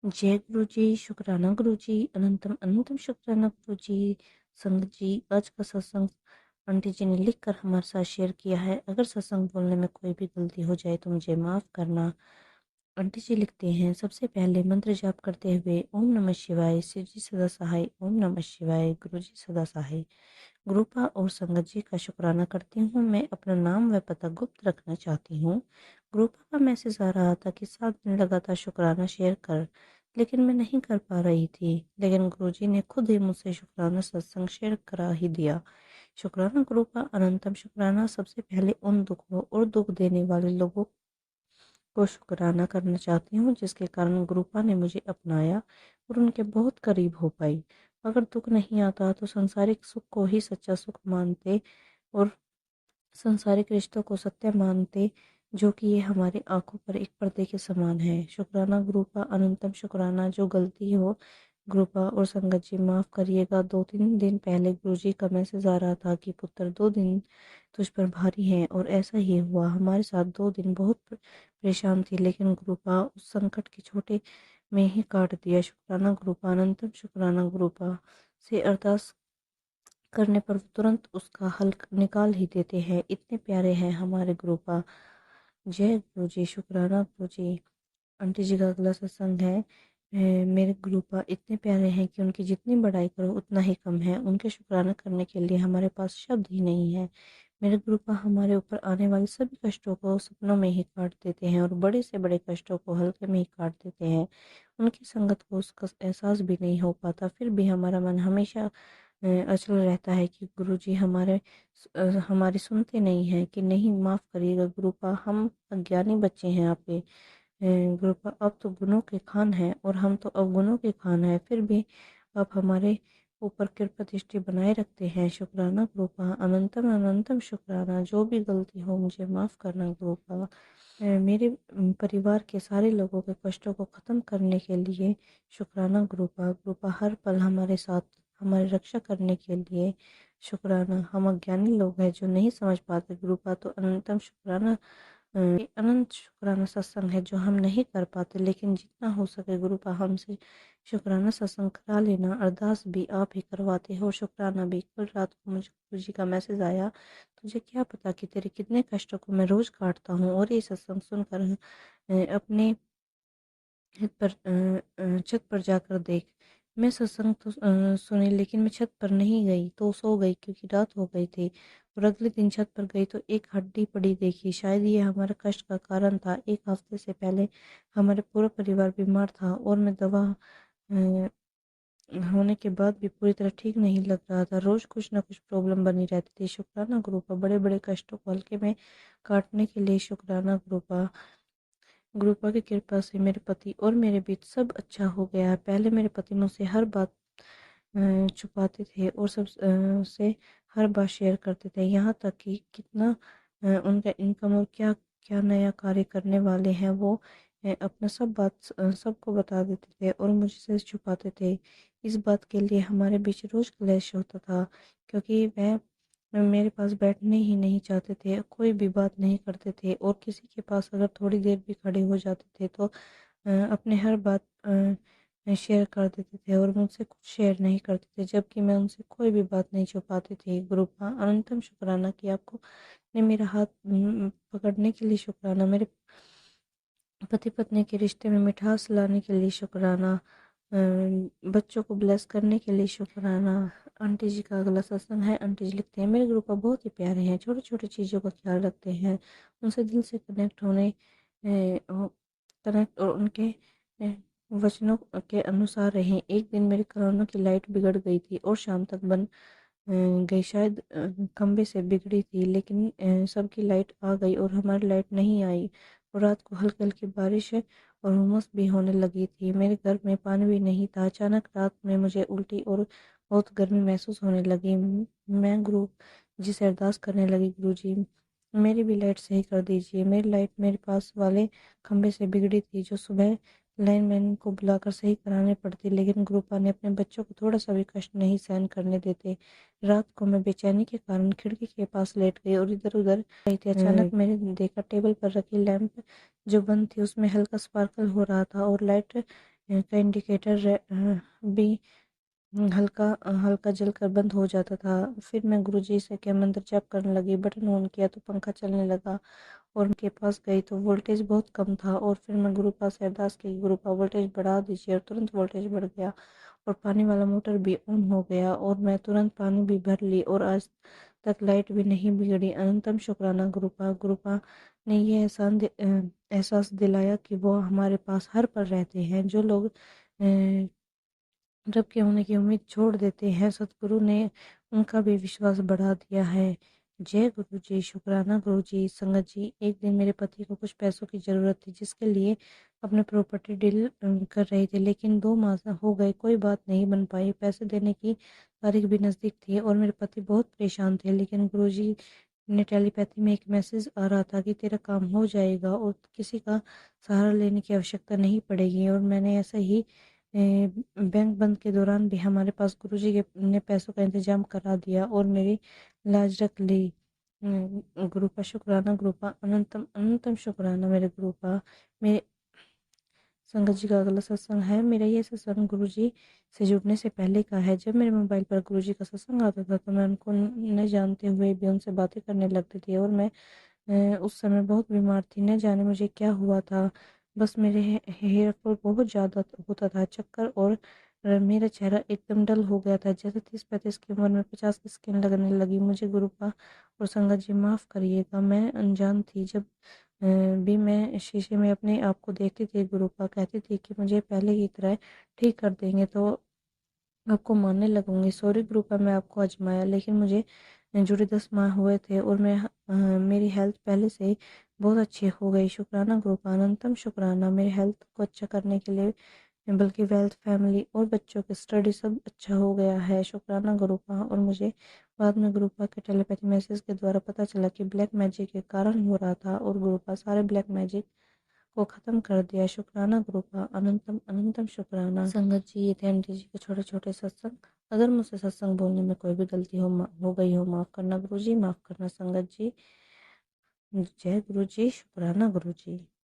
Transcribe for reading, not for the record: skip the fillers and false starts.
जय गुरु जी, शुक्राना गुरु जी, अनंतम अनंतम शुक्राना गुरु जी। संगत जी, आज का सत्संग आंटी जी ने लिख कर हमारे साथ शेयर किया है। अगर सत्संग बोलने में कोई भी गलती हो जाए तो मुझे माफ़ करना। आंटी जी लिखते हैं, सबसे पहले मंत्र जाप करते हुए ओम नमः शिवाय, शिव जी सदा सहाय, ओम नमः शिवाय, गुरु जी सदा सहाय। गुरुपा और संगत जी का शुक्राना करती हूँ। मैं अपना नाम व पता गुप्त रखना चाहती हूँ। गुरुपा का मैसेज आ रहा था कि 7 दिन लगातार शुक्राना शेयर कर, लेकिन मैं नहीं कर पा रही थी। लेकिन गुरुजी ने खुद ही मुझसे शुक्राना सत्संग शेयर करा ही दिया। शुक्राना गुरुपा, अनंतम शुक्राना। सबसे पहले उन दुखों और दुख देने वाले लोगों को शुक्राना करना चाहती हूँ जिसके कारण गुरुपा ने मुझे अपनाया और उनके बहुत करीब हो पाई। अगर दुख नहीं आता तो संसारिक सुख को ही सच्चा सुख मानते और संसारिक रिश्तों को सत्य मानते, जो कि ये हमारी आंखों पर एक पर्दे के समान है। शुक्राना गुरुपा, अनंतम शुक्राना। जो गलती हो गुरुपा और संगत जी माफ करिएगा। 2-3 दिन पहले गुरुजी का मैसेज आ रहा था कि पुत्र 2 दिन तुझ पर भारी हैं, और ऐसा ही हुआ। हमारे साथ 2 दिन बहुत परेशान थी, लेकिन गुरुपा उस संकट के छोटे में ही काट दिया। शुक्राना गुरुपा, अनंतम शुक्राना गुरुपा। से अरदास करने पर वो तुरंत उसका हल निकाल ही देते हैं। इतने प्यारे हैं हमारे गुरुपा। जय गुरु जी, शुक्राना गुरु जी। आंटी जी का अगला सत्संग है। मेरे गुरुपा इतने प्यारे हैं कि उनकी जितनी बड़ाई करो उतना ही कम है। उनके शुक्राना करने के लिए हमारे पास शब्द ही नहीं है। मेरे गुरुपा हमारे ऊपर आने वाले सभी कष्टों को सपनों में ही काट देते हैं और बड़े से बड़े कष्टों को हल्के में ही काट देते हैं। उनकी संगत को उसका एहसास भी नहीं हो पाता, फिर भी हमारा मन हमेशा अचल रहता है कि गुरुजी हमारी सुनते नहीं हैं कि नहीं। माफ़ करिएगा गुरुपा, हम अज्ञानी बच्चे हैं आपके। गुरुपा, आप तो गुणों के खान हैं और हम तो अवगुणों के खान हैं, फिर भी आप हमारे ऊपर कृपा दृष्टि बनाए रखते हैं। शुक्राना गुरुपा, अनंतम अनंतम शुक्राना। जो भी गलती हो मुझे माफ़ करना गुरुपा। मेरे परिवार के सारे लोगों के कष्टों को ख़त्म करने के लिए शुक्राना गुरुपा। गुरुपा हर पल हमारे साथ हमारी रक्षा करने के लिए शुक्राना। हम अज्ञानी लोग हैं जो नहीं समझ पाते गुरुपा, तो अनंतम शुक्राना। ये अनंत शुक्राना सत्संग है जो हम नहीं कर पाते, लेकिन जितना हो सके गुरुपा हमसे शुक्राना सत्संग करा लेना। अरदास भी आप ही करवाते हो, शुक्राना भी। कल रात को मुझे गुरु जी का मैसेज आया, तुझे क्या पता कि तेरे कितने कष्टों को मैं रोज काटता हूँ, और ये सत्संग सुनकर अपने छत पर जाकर देख। मैं सत्संग तो सुनी, लेकिन मैं छत पर नहीं गई तो सो गई क्योंकि रात हो गई थी। और अगले दिन छत पर गई तो एक हड्डी पड़ी देखी। शायद ये हमारे कष्ट का कारण था। 1 हफ्ते से पहले हमारे पूरा परिवार बीमार था और मैं दवा अ, होने के बाद भी पूरी तरह ठीक नहीं लग रहा था। रोज कुछ ना कुछ प्रॉब्लम बनी रहती थी। शुक्राना गुरुपा, बड़े बड़े कष्टों को हल्के में काटने के लिए शुक्राना गुरुपा। गुरुपा की कृपा से मेरे पति और मेरे बीच सब अच्छा हो गया है। पहले मेरे पति मुझसे हर बात छुपाते थे और से हर बात शेयर करते थे, यहाँ तक कि कितना उनका इनकम और क्या क्या नया कार्य करने वाले हैं वो अपना सब बात सबको बता देते थे और मुझसे छुपाते थे। इस बात के लिए हमारे बीच रोज क्लेश होता था, क्योंकि वह मेरे पास बैठने ही नहीं चाहते थे, कोई भी बात नहीं करते थे, और किसी के पास अगर थोड़ी देर भी खड़े हो जाते थे तो अपने हर बात शेयर कर देते थे और मुझसे कुछ शेयर नहीं करते थे, जबकि मैं उनसे कोई भी बात नहीं छुपाती थी। गुरुपा, अनंतम शुक्राना कि आपको ने मेरा हाथ पकड़ने के लिए शुक्राना। मेरे पति पत्नी के रिश्ते में मिठास लाने के लिए शुक्राना। बच्चों को ब्लेस करने के लिए शुक्राना। आंटी जी का अगला सत्संग है। आंटी जी लिखते हैं, मेरे गुरु का बहुत ही प्यारे हैं, छोटी छोटी चीज़ों का ख्याल रखते हैं, उनसे दिल से कनेक्ट और उनके वचनों के अनुसार रहें। एक दिन मेरे कानों की लाइट बिगड़ गई थी और शाम तक बन गई। शायद खंबे से बिगड़ी थी, लेकिन सबकी लाइट आ गई और हमारी लाइट नहीं आई। और रात को हल्की हल्की बारिश और हुमस भी होने लगी थी। मेरे घर में पानी भी नहीं था। अचानक रात में मुझे उल्टी और बहुत गर्मी महसूस होने लगी। मैं गुरु जी से अरदास करने लगी, गुरु जी मेरी भी लाइट सही कर दीजिए। मेरी लाइट मेरे पास वाले खंबे से बिगड़ी थी, जो सुबह लाइनमैन को बुलाकर सही कराने पड़ती, लेकिन गुरुपा ने अपने बच्चों को थोड़ा सा भी कष्ट नहीं सहन करने देते। रात को मैं बेचैनी के कारण खिड़की के पास लेट गई और इधर उधर रही थी। अचानक मैंने देखा टेबल पर रखी लैंप जो बंद थी उसमें हल्का स्पार्कल हो रहा था और लाइट का इंडिकेटर भी हल्का जलकर बंद हो जाता था। फिर मैं गुरुजी से क्या मंत्र जाप करने लगी, बटन ऑन किया तो पंखा चलने लगा और उनके पास गई तो वोल्टेज बहुत कम था। और फिर मैं गुरु पास से अरदास की, गुरु का वोल्टेज बढ़ा दीजिए, और तुरंत वोल्टेज बढ़ गया और पानी वाला मोटर भी ऑन हो गया और मैं तुरंत पानी भी भर ली और आज तक लाइट भी नहीं बिगड़ी। अनंतम शुक्राना गुरुपा। गुरुपा ने ये एहसास दिलाया कि वो हमारे पास हर पल रहते हैं। जो लोग रब के होने की उम्मीद छोड़ देते हैं, सतगुरु ने उनका भी विश्वास बढ़ा दिया है। जय गुरु जी। शुक्राना गुरु जी। संगत जी, एक दिन मेरे पति को कुछ पैसों की ज़रूरत थी जिसके लिए अपने प्रॉपर्टी डील कर रहे थे, लेकिन 2 माह हो गए कोई बात नहीं बन पाई। पैसे देने की तारीख भी नज़दीक थी और मेरे पति बहुत परेशान थे, लेकिन गुरु जी ने टेलीपैथी में एक मैसेज आ रहा था कि तेरा काम हो जाएगा और किसी का सहारा लेने की आवश्यकता नहीं पड़ेगी। और मैंने ऐसा ही बैंक बंद के दौरान भी हमारे पास गुरुजी के ने पैसों का इंतजाम करा दिया और मेरी लाज रख ली। गुरु का शुक्राना गुरुपा। अनंतम अनंतम शुक्राना मेरे गुरुपा। मेरे संगत जी का अगला सत्संग है। मेरा ये सत्संग गुरुजी से जुड़ने से पहले का है। जब मेरे मोबाइल पर गुरुजी का सत्संग आता था तो मैं उनको न जानते हुए भी उनसे बातें करने लगती थी और मैं उस समय बहुत बीमार थी। न जाने मुझे क्या हुआ था, बस मेरे हेयर फॉल बहुत ज़्यादा होता था, चक्कर, और मेरा चेहरा एकदम डल हो गया था, जैसे 30-35 की उम्र में 50 की स्किन लगने लगी। मुझे गुरुपा और संगत जी माफ़ करिएगा, मैं अनजान थी। जब भी मैं शीशे में अपने आप को देखती थी, गुरुपा कहती थी कि मुझे पहले की तरह ठीक कर देंगे तो आपको मानने लगूंगी। सॉरी ग्रुपा, मैं आपको आजमाया, लेकिन मुझे जुड़े 10 माह हुए थे और मेरी हेल्थ पहले से ही बहुत अच्छी हो गई। शुक्राना ग्रुपा। अनंतम शुक्राना मेरे हेल्थ को अच्छा करने के लिए, बल्कि वेल्थ, फैमिली और बच्चों की स्टडी सब अच्छा हो गया है। शुक्राना गुरुपा। और मुझे बाद में गुरुपा के टेलीपैथी मैसेज के द्वारा पता चला कि ब्लैक मैजिक के कारण हो रहा था और गुरुपा सारे ब्लैक मैजिक को ख़त्म कर दिया। शुक्राना गुरुपा। अनंतम अनंतम शुक्राना। संगत जी, ये थे आंटी जी के छोटे छोटे सत्संग। अगर मुझसे सत्संग बोलने में कोई भी गलती हो गई हो, माफ़ करना गुरु जी, माफ़ करना संगत जी। जय गुरु जी। शुक्राना गुरु जी।